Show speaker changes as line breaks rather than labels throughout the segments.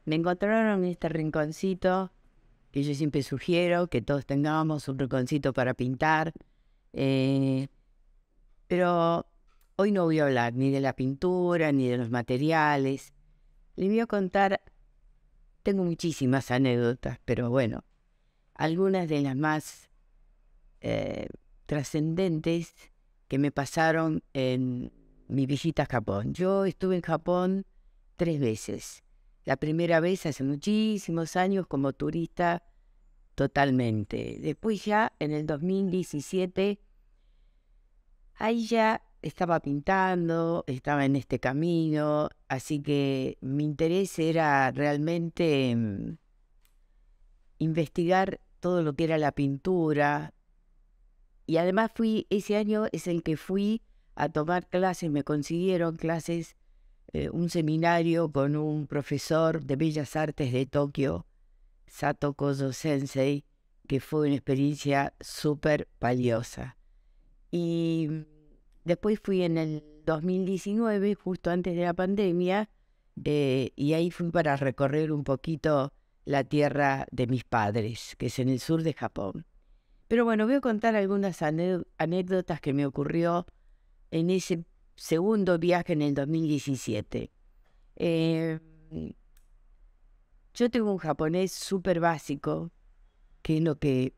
Me encontraron en este rinconcito que yo siempre sugiero que todos tengamos un rinconcito para pintar, eh, pero hoy no voy a hablar ni de la pintura ni de los materiales. Les voy a contar, tengo muchísimas anécdotas, pero bueno, algunas de las más eh, trascendentes que me pasaron en mi visita a Japón. Yo estuve en Japón 3 veces. La primera vez hace muchísimos años como turista totalmente. Después ya en el 2017, ahí ya estaba pintando, estaba en este camino, así que mi interés era realmente investigar todo lo que era la pintura. Y además ese año es el que fui a tomar clases, me consiguieron clases, un seminario con un profesor de Bellas Artes de Tokio, Sato Kozo Sensei, que fue una experiencia súper valiosa. Y después fui en el 2019, justo antes de la pandemia, y ahí fui para recorrer un poquito la tierra de mis padres, que es en el sur de Japón. Pero bueno, voy a contar algunas anécdotas que me ocurrió en ese segundo viaje en el 2017. Eh, yo tengo un japonés súper básico, que es lo que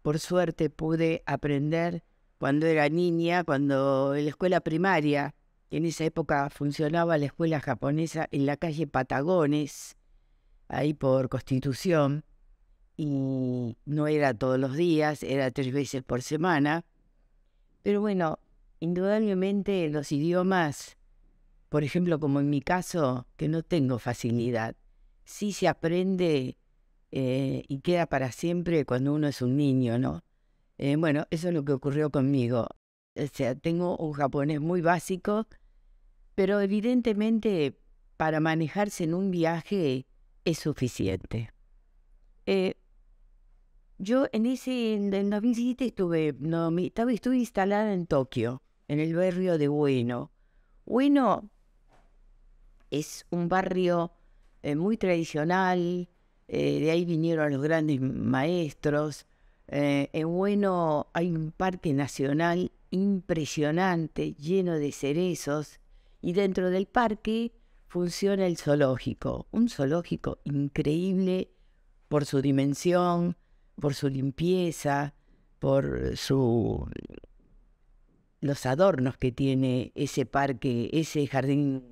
por suerte pude aprender cuando era niña, cuando en la escuela primaria, en esa época funcionaba la escuela japonesa en la calle Patagones, ahí por Constitución, y no era todos los días, era 3 veces por semana. Pero bueno, indudablemente los idiomas, por ejemplo, como en mi caso, que no tengo facilidad, sí se aprende y queda para siempre cuando uno es un niño, ¿no? Bueno, eso es lo que ocurrió conmigo. O sea, tengo un japonés muy básico, pero evidentemente para manejarse en un viaje es suficiente. Eh, yo en el 2017 estuve, no, estuve instalada en Tokio, en el barrio de Ueno. Ueno es un barrio muy tradicional, de ahí vinieron los grandes maestros. En Ueno hay un parque nacional impresionante, lleno de cerezos, y dentro del parque funciona el zoológico, un zoológico increíble por su dimensión, por su limpieza, por los adornos que tiene ese parque, ese jardín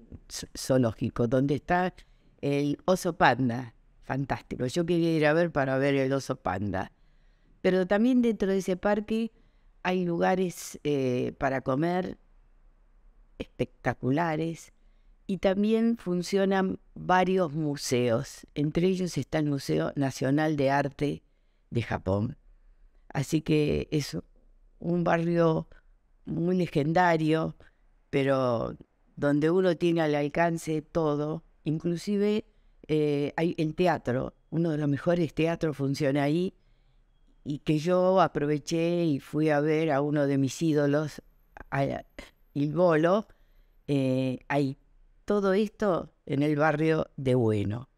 zoológico, donde está el oso panda. Fantástico. Yo quería ir a ver para ver el oso panda. Pero también dentro de ese parque hay lugares para comer espectaculares y también funcionan varios museos. Entre ellos está el Museo Nacional de Arte de Japón. Así que es un barrio muy legendario, pero donde uno tiene al alcance todo, inclusive hay el teatro, uno de los mejores teatros funciona ahí, y que yo aproveché y fui a ver a uno de mis ídolos, a Il Bolo, hay todo esto en el barrio de Bueno.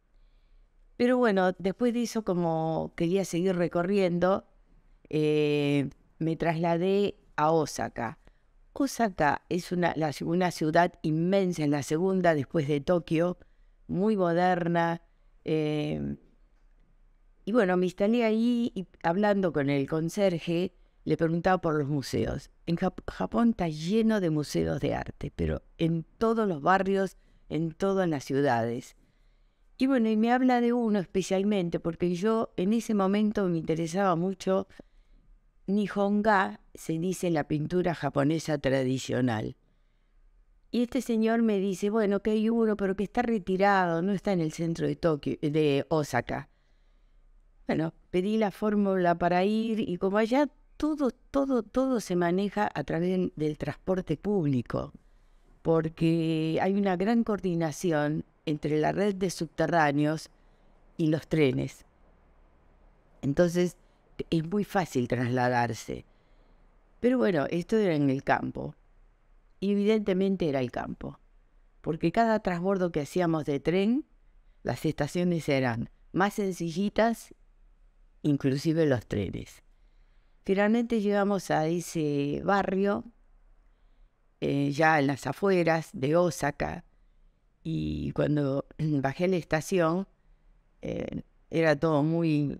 Pero bueno, después de eso, como quería seguir recorriendo, me trasladé a Osaka. Osaka es una ciudad inmensa, en la segunda después de Tokio, muy moderna. eh, y bueno, me instalé ahí y hablando con el conserje, le preguntaba por los museos. En Japón está lleno de museos de arte, pero en todos los barrios, en todas las ciudades. Y bueno, y me habla de uno especialmente, porque yo en ese momento me interesaba mucho Nihonga, se dice la pintura japonesa tradicional. Y este señor me dice, bueno, que hay uno, pero que está retirado, no está en el centro de Tokio, de Osaka. Bueno, pedí la fórmula para ir y como allá todo se maneja a través del transporte público, porque hay una gran coordinación entre la red de subterráneos y los trenes. Entonces es muy fácil trasladarse. Pero bueno, esto era en el campo. Y evidentemente era el campo. Porque cada transbordo que hacíamos de tren Las estaciones eran más sencillitas, inclusive los trenes. Finalmente llegamos a ese barrio, ya en las afueras de Osaka, y cuando bajé a la estación, era todo muy,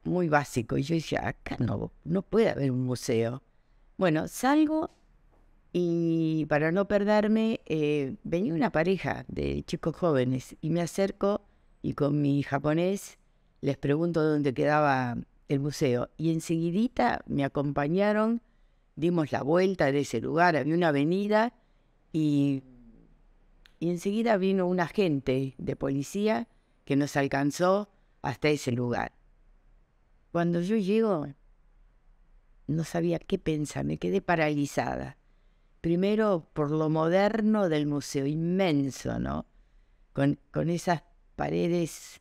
muy básico. Y yo decía, acá no puede haber un museo. Bueno, salgo y para no perderme, venía una pareja de chicos jóvenes y me acerco y con mi japonés les pregunto dónde quedaba el museo. Y enseguidita me acompañaron, dimos la vuelta de ese lugar, había una avenida y enseguida vino un agente de policía que nos alcanzó hasta ese lugar. Cuando yo llego, no sabía qué pensar, me quedé paralizada. Primero por lo moderno del museo, inmenso, ¿no? Con esas paredes,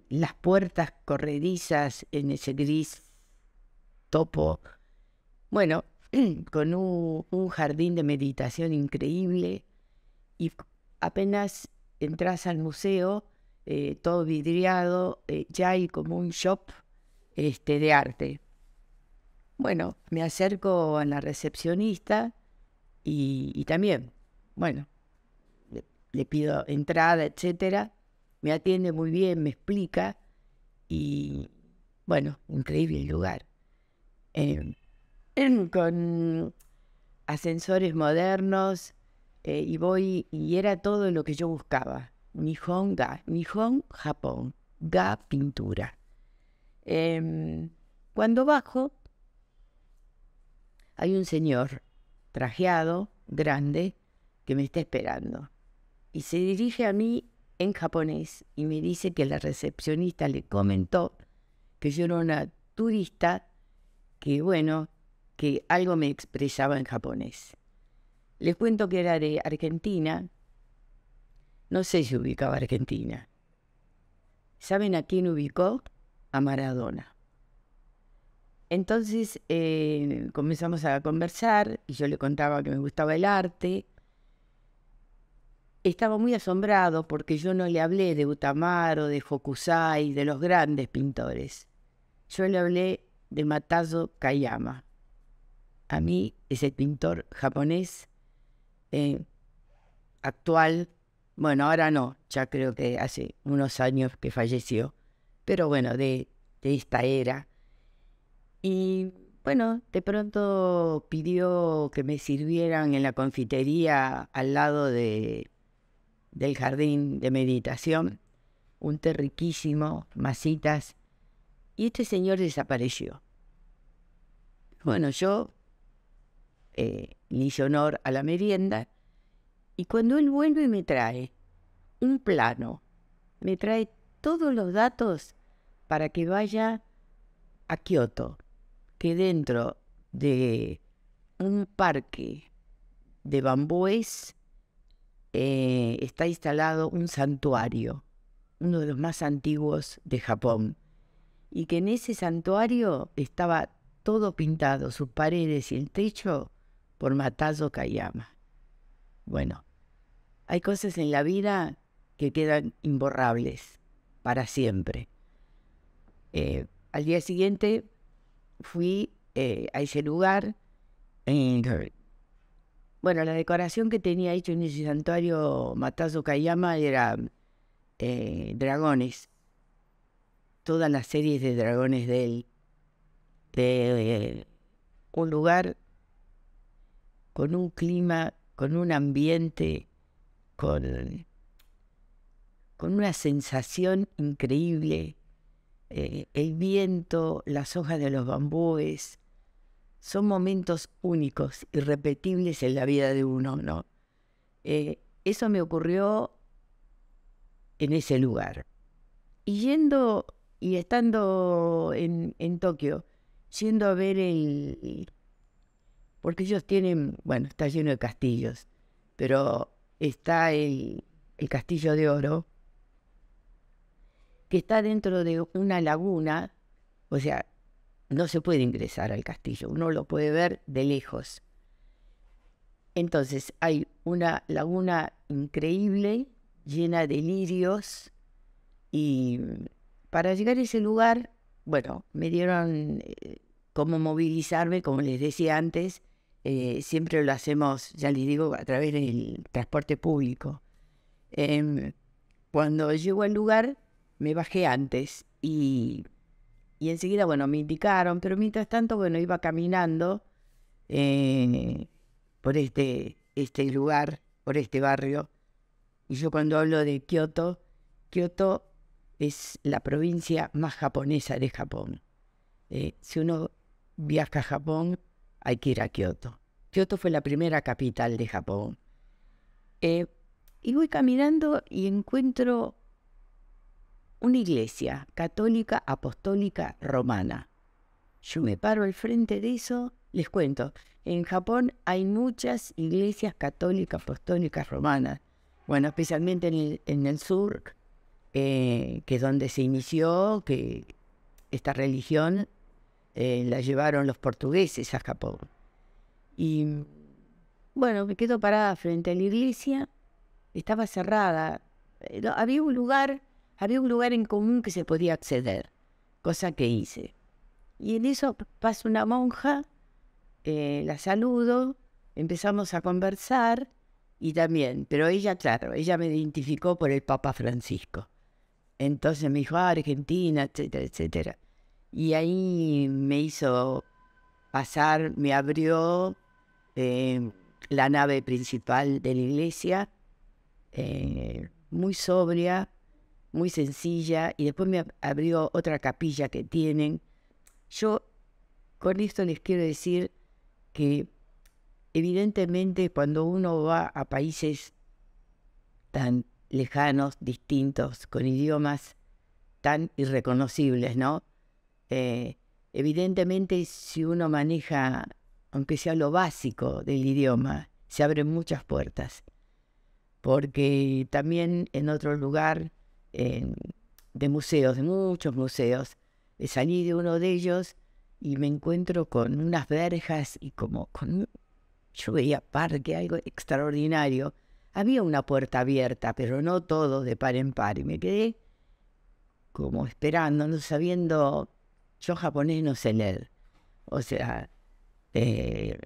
las puertas corredizas en ese gris topo. Bueno, con un jardín de meditación increíble. Y apenas entras al museo, todo vidriado, ya hay como un shop de arte. Bueno, me acerco a la recepcionista y también, bueno, le pido entrada, etcétera. Me atiende muy bien, me explica y, bueno, increíble el lugar. Eh, con ascensores modernos y era todo lo que yo buscaba. Nihon Japón, ga pintura. Cuando bajo, hay un señor trajeado, grande, que me está esperando. Y se dirige a mí en japonés y me dice que la recepcionista le comentó que yo era una turista, que bueno, que algo me expresaba en japonés. Les cuento que era de Argentina. No sé si ubicaba Argentina. ¿Saben a quién ubicó? A Maradona. Entonces comenzamos a conversar y yo le contaba que me gustaba el arte. Estaba muy asombrado porque yo no le hablé de Utamaro, de Hokusai, de los grandes pintores. Yo le hablé de Matazo Kayama. A mí es el pintor japonés actual. Bueno, ahora no, ya creo que hace unos años que falleció, pero bueno, de esta era. Y bueno, de pronto pidió que me sirvieran en la confitería al lado del jardín de meditación, un té riquísimo, masitas, y este señor desapareció. Bueno, yo le hice honor a la merienda, y cuando él vuelve me trae un plano, me trae todos los datos para que vaya a Kioto, que dentro de un parque de bambúes está instalado un santuario, uno de los más antiguos de Japón, y que en ese santuario estaba todo pintado, sus paredes y el techo, por Matazo Kayama. Bueno, hay cosas en la vida que quedan imborrables para siempre. Al día siguiente fui a ese lugar. Bueno, la decoración que tenía hecho en ese santuario Matazo Kayama era dragones, todas las series de dragones de él, de un lugar con un clima, con un ambiente, con una sensación increíble. El viento, las hojas de los bambúes, son momentos únicos, irrepetibles en la vida de uno, ¿no? Eso me ocurrió en ese lugar. Y yendo y estando en Tokio, yendo a ver porque ellos tienen, bueno, está lleno de castillos, pero está el Castillo de Oro, que está dentro de una laguna, o sea, no se puede ingresar al castillo, uno lo puede ver de lejos. Entonces hay una laguna increíble llena de lirios. Y para llegar a ese lugar, bueno, me dieron cómo movilizarme, como les decía antes, siempre lo hacemos, ya les digo, a través del transporte público. Cuando llego al lugar, me bajé antes y enseguida, bueno, me indicaron, pero mientras tanto, bueno, iba caminando por este lugar, por este barrio. Y yo cuando hablo de Kioto, Kioto es la provincia más japonesa de Japón. Si uno viaja a Japón, hay que ir a Kioto. Kioto fue la primera capital de Japón. Y voy caminando y encuentro una iglesia católica apostólica romana. Yo me paro al frente de eso, les cuento, en Japón hay muchas iglesias católicas apostólicas romanas. Bueno, especialmente en el sur, que es donde se inició, que esta religión la llevaron los portugueses a Japón. Y bueno, me quedo parada frente a la iglesia, estaba cerrada. Había un lugar en común que se podía acceder, cosa que hice. Y en eso pasa una monja, la saludo, empezamos a conversar y también, pero ella, claro, ella me identificó por el Papa Francisco. Entonces me dijo, Argentina, etcétera, etcétera. Y ahí me hizo pasar, me abrió la nave principal de la iglesia, muy sobria, muy sencilla, y después me abrió otra capilla que tienen. Yo con esto les quiero decir que evidentemente cuando uno va a países tan lejanos, distintos, con idiomas tan irreconocibles, ¿no? Evidentemente si uno maneja, aunque sea lo básico del idioma, se abren muchas puertas. Porque también en otro lugar, de museos, de muchos museos, salí de uno de ellos y me encuentro con unas verjas y yo veía parque, algo extraordinario. Había una puerta abierta, pero no todo de par en par. Y me quedé como esperando, no sabiendo, yo japonés no sé leer. O sea, el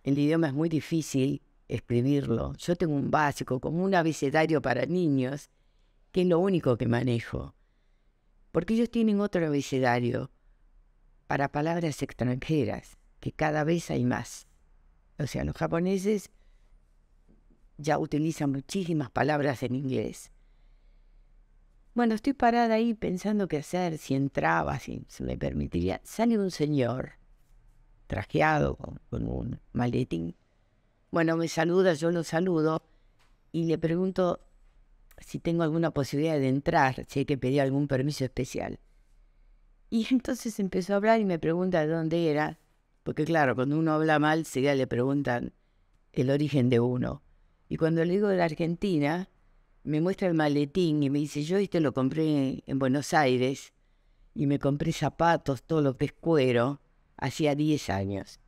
idioma es muy difícil escribirlo. Yo tengo un básico, como un abecedario para niños, que es lo único que manejo. Porque ellos tienen otro abecedario para palabras extranjeras, que cada vez hay más. O sea, los japoneses ya utilizan muchísimas palabras en inglés. Bueno, estoy parada ahí pensando qué hacer, si entraba, si se me permitiría. Sale un señor trajeado con un maletín. Bueno, me saluda, yo lo saludo y le pregunto si tengo alguna posibilidad de entrar, si hay que pedir algún permiso especial. Y entonces empezó a hablar y me pregunta de dónde era, porque claro, cuando uno habla mal, enseguida le preguntan el origen de uno. Y cuando le digo de la Argentina, me muestra el maletín y me dice, yo lo compré en Buenos Aires y me compré zapatos, todo lo que es cuero, hacía 10 años.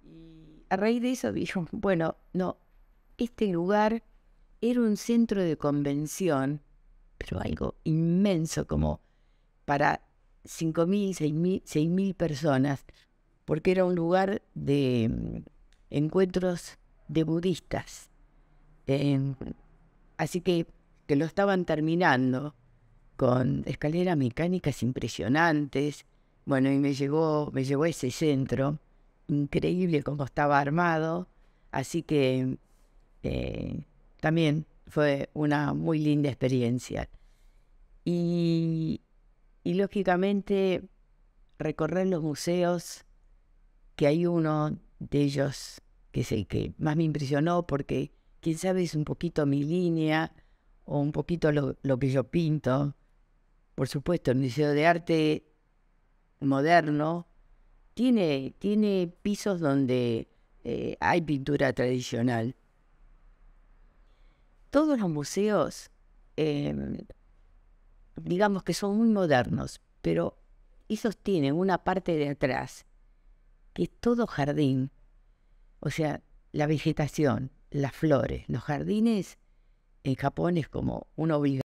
Y a raíz de eso dijo, bueno, no, este lugar era un centro de convención, pero algo inmenso, como para 5.000, 6.000 personas, porque era un lugar de encuentros de budistas. Así que lo estaban terminando con escaleras mecánicas impresionantes. Bueno, y me llevó a ese centro, increíble cómo estaba armado. Así que también fue una muy linda experiencia. Y lógicamente recorrer los museos, que hay uno de ellos que es el que más me impresionó porque, quién sabe, es un poquito mi línea o un poquito lo que yo pinto. Por supuesto, el Museo de Arte Moderno tiene pisos donde hay pintura tradicional. Todos los museos, digamos que son muy modernos, pero esos tienen una parte de atrás que es todo jardín. O sea, la vegetación, las flores, los jardines en Japón es como una obligación.